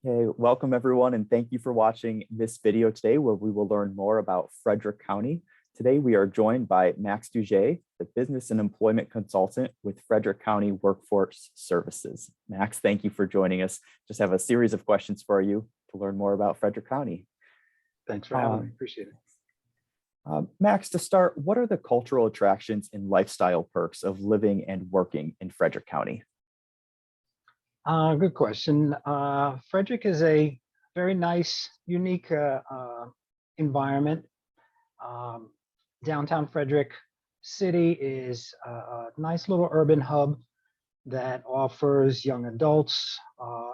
Hey, welcome everyone, and thank you for watching this video today where we will learn more about Frederick County. Today, we are joined by Max Douge, the Business and Employment Consultant with Frederick County Workforce Services. Max, thank you for joining us. Just have a series of questions for you to learn more about Frederick County. Thanks for having me. Appreciate it. Max, to start, what are the cultural attractions and lifestyle perks of living and working in Frederick County? Good question. Frederick is a very nice, unique environment. Downtown Frederick City is a nice little urban hub that offers young adults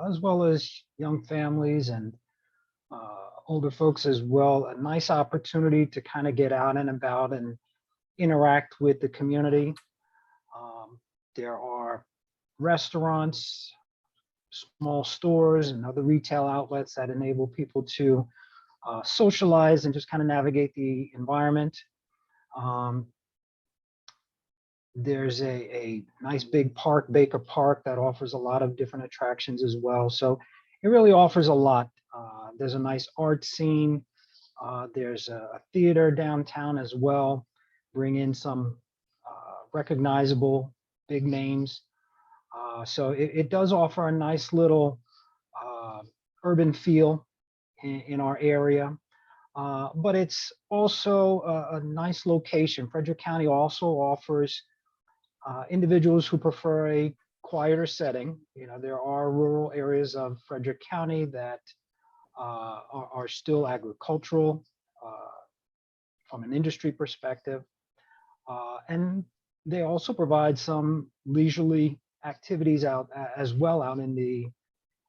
as well as young families and older folks as well, a nice opportunity to kind of get out and about and interact with the community. There are restaurants, small stores, and other retail outlets that enable people to socialize and just kind of navigate the environment. There's a nice big park, Baker Park, that offers a lot of different attractions as well. So it really offers a lot. There's a nice art scene. There's a theater downtown as well. Bring in some recognizable big names. So it does offer a nice little urban feel in our area. But it's also a nice location. Frederick County also offers individuals who prefer a quieter setting. You know, there are rural areas of Frederick County that are still agricultural from an industry perspective. And they also provide some leisurely activities out as well out in the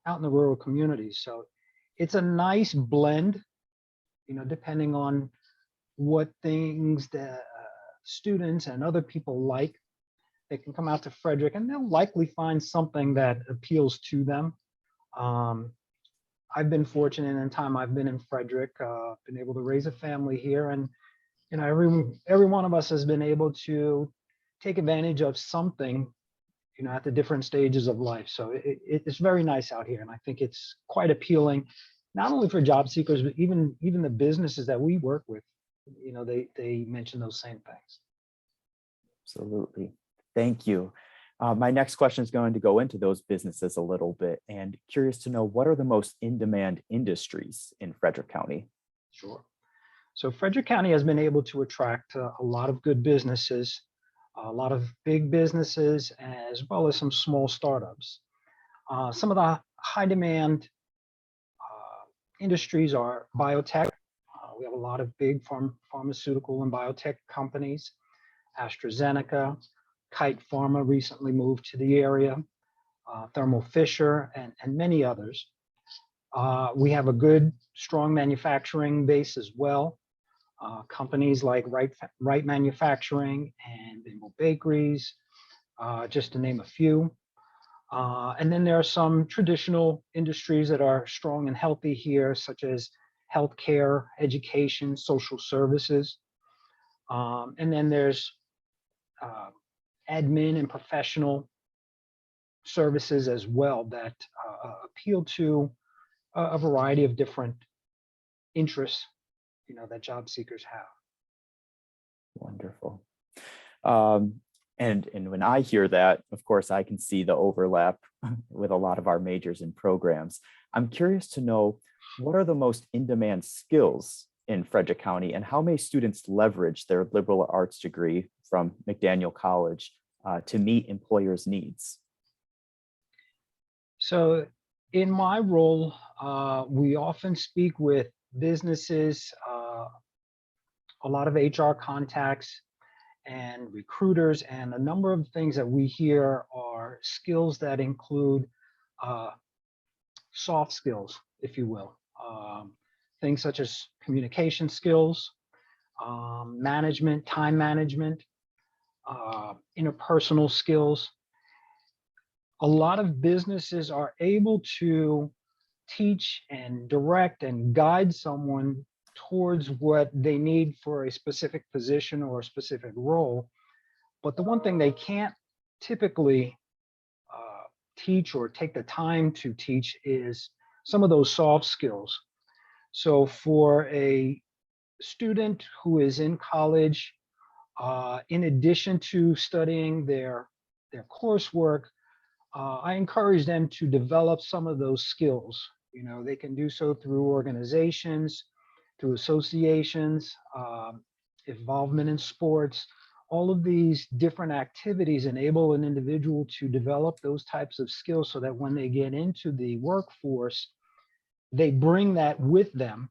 rural communities. So it's a nice blend, you know, depending on what things that students and other people like. They can come out to Frederick and they'll likely find something that appeals to them. I've been fortunate in the time I've been in Frederick, been able to raise a family here, and you know, every one of us has been able to take advantage of something, you know, at the different stages of life. So it's very nice out here, and I think it's quite appealing, not only for job seekers, but even the businesses that we work with. You know, they mention those same things. Absolutely. Thank you. My next question is going to go into those businesses a little bit, and curious to know, what are the most in-demand industries in Frederick County? Sure. So Frederick County has been able to attract a lot of good businesses, a lot of big businesses, as well as some small startups. Some of the high demand industries are biotech. We have a lot of big pharmaceutical and biotech companies. AstraZeneca, Kite Pharma recently moved to the area, Thermo Fisher, and many others. We have a good, strong manufacturing base as well. Companies like Wright Manufacturing and Bimbo Bakeries, just to name a few. And then there are some traditional industries that are strong and healthy here, such as healthcare, education, social services. And then there's admin and professional services as well that appeal to a variety of different interests, you know, that job seekers have. Wonderful. And when I hear that, of course, I can see the overlap with a lot of our majors and programs. I'm curious to know, what are the most in-demand skills in Frederick County, and how may students leverage their liberal arts degree from McDaniel College to meet employers' needs? So in my role, we often speak with businesses, a lot of HR contacts and recruiters, and a number of things that we hear are skills that include soft skills, if you will. Things such as communication skills, management, time management, interpersonal skills. A lot of businesses are able to teach and direct and guide someone towards what they need for a specific position or a specific role. But the one thing they can't typically teach or take the time to teach is some of those soft skills. So for a student who is in college, in addition to studying their coursework, I encourage them to develop some of those skills. You know, they can do so through organizations, through associations, involvement in sports. All of these different activities enable an individual to develop those types of skills so that when they get into the workforce, they bring that with them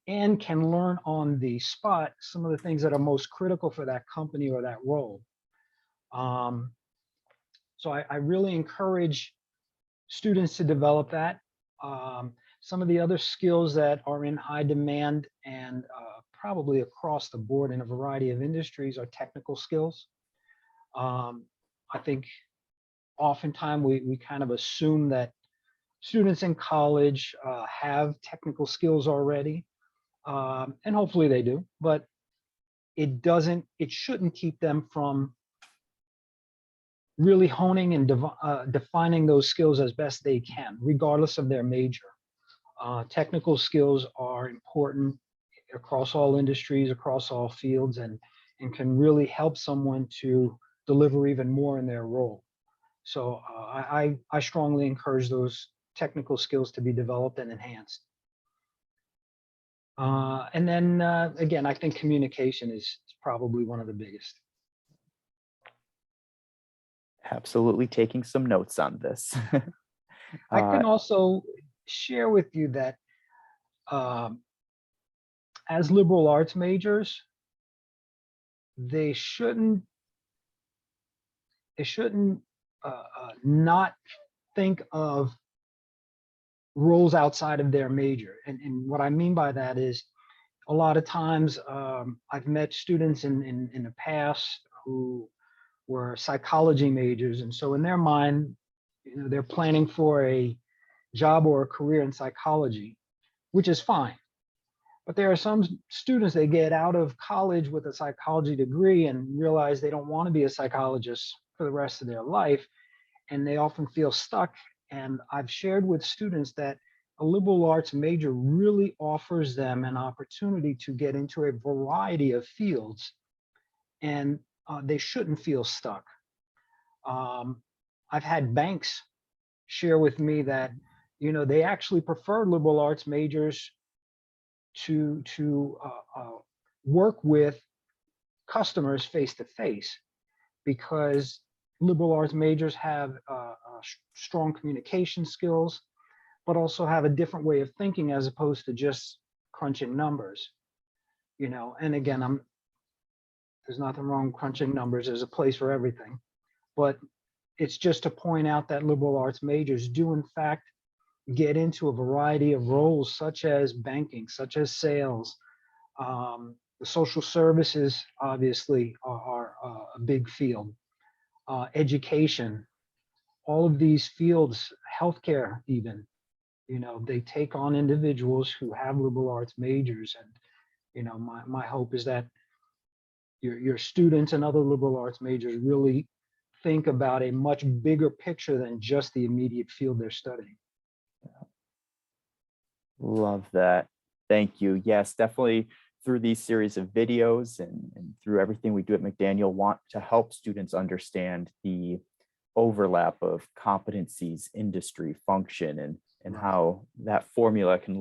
and can learn on the spot some of the things that are most critical for that company or that role. Um, so I really encourage students to develop that. Some of the other skills that are in high demand and probably across the board in a variety of industries are technical skills. I think oftentimes we kind of assume that students in college have technical skills already, and hopefully they do, but it shouldn't keep them from really honing and defining those skills as best they can, regardless of their major. Technical skills are important across all industries, across all fields, and can really help someone to deliver even more in their role. So I strongly encourage those technical skills to be developed and enhanced. And then again, I think communication is probably one of the biggest. Absolutely taking some notes on this. I can also share with you that as liberal arts majors, they shouldn't not think of roles outside of their major. And what I mean by that is a lot of times I've met students in the past who were psychology majors. And so in their mind, you know, they're planning for a job or a career in psychology, which is fine. But there are some students that get out of college with a psychology degree and realize they don't want to be a psychologist for the rest of their life. And they often feel stuck. And I've shared with students that a liberal arts major really offers them an opportunity to get into a variety of fields, and they shouldn't feel stuck. I've had banks share with me that, you know, they actually prefer liberal arts majors to work with customers face to face, because liberal arts majors have strong communication skills, but also have a different way of thinking as opposed to just crunching numbers. You know, and again, there's nothing wrong with crunching numbers. There's a place for everything, but it's just to point out that liberal arts majors do in fact get into a variety of roles, such as banking, such as sales. The social services obviously are a big field. Education, all of these fields, healthcare even, you know, they take on individuals who have liberal arts majors. And, you know, my hope is that your students and other liberal arts majors really think about a much bigger picture than just the immediate field they're studying. Love that. Thank you. Yes, definitely through these series of videos and through everything we do at McDaniel, want to help students understand the overlap of competencies, industry, function, and Right. how that formula can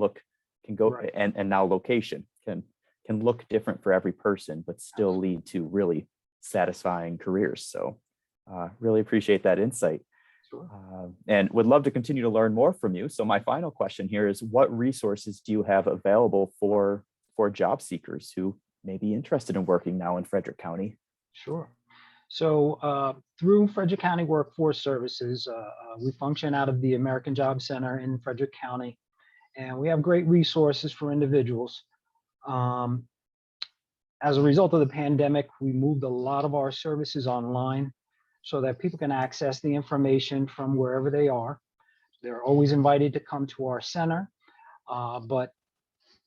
go, Right. and now location can look different for every person, but still lead to really satisfying careers. So really appreciate that insight. Sure. And would love to continue to learn more from you. So my final question here is, what resources do you have available for job seekers who may be interested in working now in Frederick County? Sure. So through Frederick County Workforce Services, we function out of the American Job Center in Frederick County, and we have great resources for individuals. As a result of the pandemic, we moved a lot of our services online so that people can access the information from wherever they are. They're always invited to come to our center, but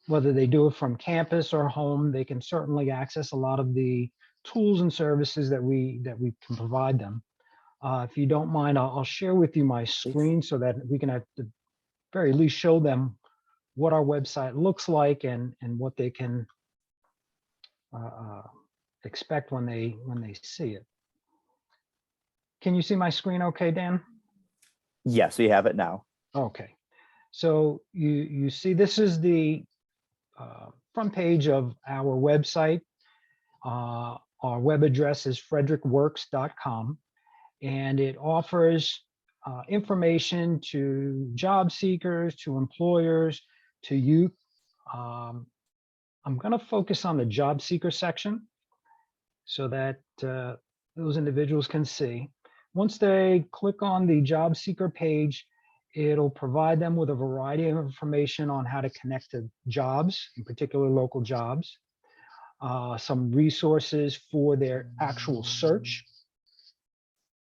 whether they do it from campus or home, they can certainly access a lot of the tools and services that we can provide them. If you don't mind, I'll share with you my Please. screen so that we can have very least show them what our website looks like and what they can expect when they see it. Can you see my screen okay, Dan? Yes, we have it now. Okay. So you see this is the front page of our website. Our web address is frederickworks.com, and it offers information to job seekers, to employers, to youth. I'm going to focus on the job seeker section so that those individuals can see. Once they click on the job seeker page, it'll provide them with a variety of information on how to connect to jobs, in particular local jobs, some resources for their actual search.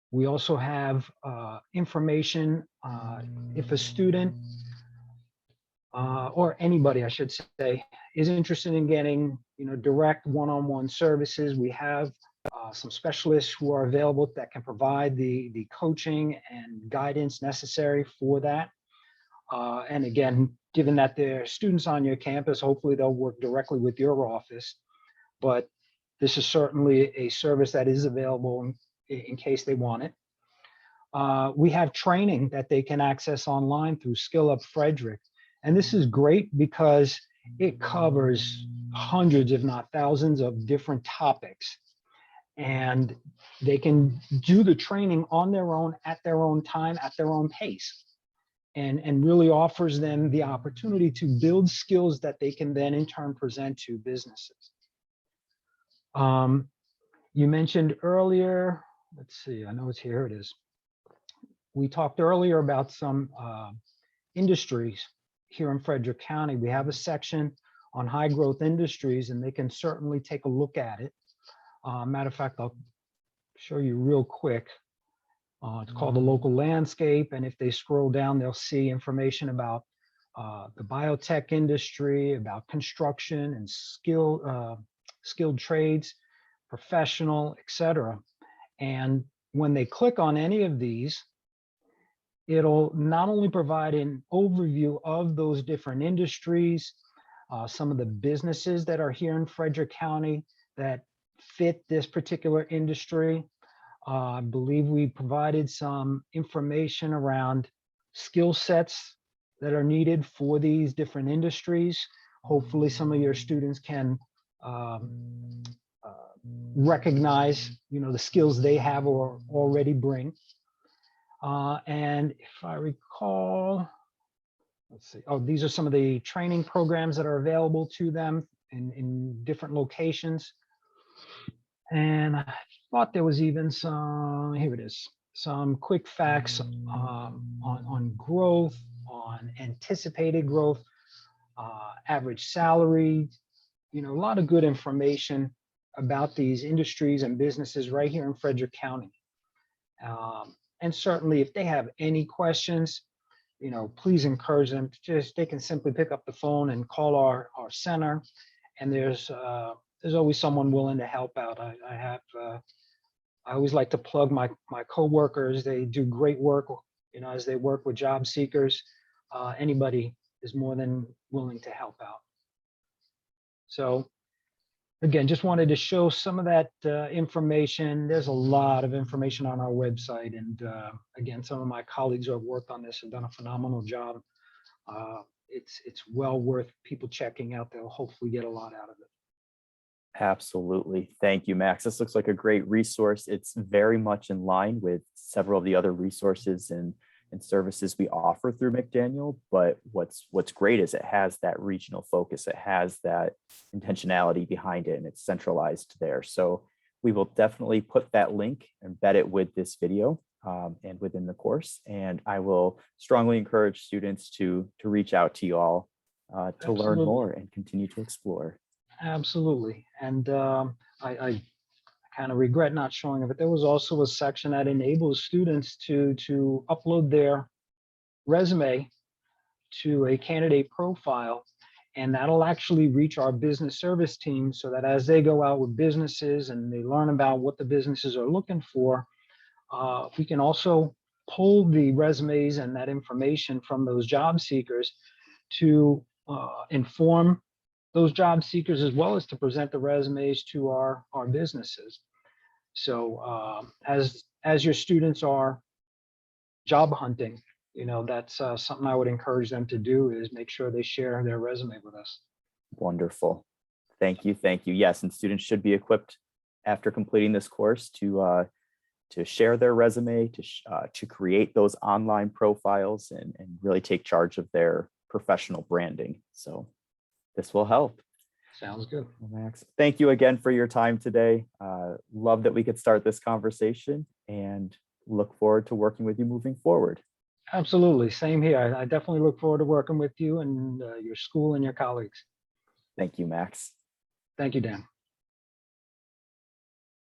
We also have information if a student or anybody, I should say, is interested in getting direct one-on-one services. We have some specialists who are available that can provide the coaching and guidance necessary for that. And again, given that they're students on your campus, hopefully they'll work directly with your office. But this is certainly a service that is available in case they want it. We have training that they can access online through Skill Up Frederick. And this is great because it covers hundreds, if not thousands, of different topics. And they can do the training on their own, at their own time, at their own pace, and really offers them the opportunity to build skills that they can then in turn present to businesses. You mentioned earlier, let's see, I know it's here, it is. We talked earlier about some industries here in Frederick County. We have a section on high growth industries, and they can certainly take a look at it. Matter of fact, I'll show you real quick. It's called the local landscape. And if they scroll down, they'll see information about the biotech industry, about construction and skilled trades, professional, etc. And when they click on any of these, it'll not only provide an overview of those different industries, some of the businesses that are here in Frederick County that fit this particular industry. I believe we provided some information around skill sets that are needed for these different industries. Hopefully some of your students can recognize the skills they have or already bring. And if I recall, let's see, these are some of the training programs that are available to them in different locations. And I thought there was even some, here it is, some quick facts on growth, on anticipated growth, average salary, a lot of good information about these industries and businesses right here in Frederick County. And certainly if they have any questions, please encourage them to they can simply pick up the phone and call our center. And there's always someone willing to help out. I always like to plug my coworkers. They do great work, as they work with job seekers. Anybody is more than willing to help out. So again, just wanted to show some of that information. There's a lot of information on our website. And again, some of my colleagues who have worked on this have done a phenomenal job. It's well worth people checking out. They'll hopefully get a lot out of it. Absolutely. Thank you, Max. This looks like a great resource. It's very much in line with several of the other resources and services we offer through McDaniel. But what's great is it has that regional focus. It has that intentionality behind it, and it's centralized there. So we will definitely put that link, embed it with this video and within the course. And I will strongly encourage students to reach out to you all to learn more and continue to explore. Absolutely. And I kind of regret not showing it, but there was also a section that enables students to upload their resume to a candidate profile, and that'll actually reach our business service team so that as they go out with businesses and they learn about what the businesses are looking for, we can also pull the resumes and that information from those job seekers to inform those job seekers, as well as to present the resumes to our businesses. So as your students are job hunting, that's something I would encourage them to do, is make sure they share their resume with us. Wonderful. Thank you. Thank you. Yes, and students should be equipped after completing this course to share their resume, to create those online profiles, and really take charge of their professional branding. So this will help. Sounds good. Max, thank you again for your time today. Love that we could start this conversation, and look forward to working with you moving forward. Absolutely. Same here. I definitely look forward to working with you and your school and your colleagues. Thank you, Max. Thank you, Dan.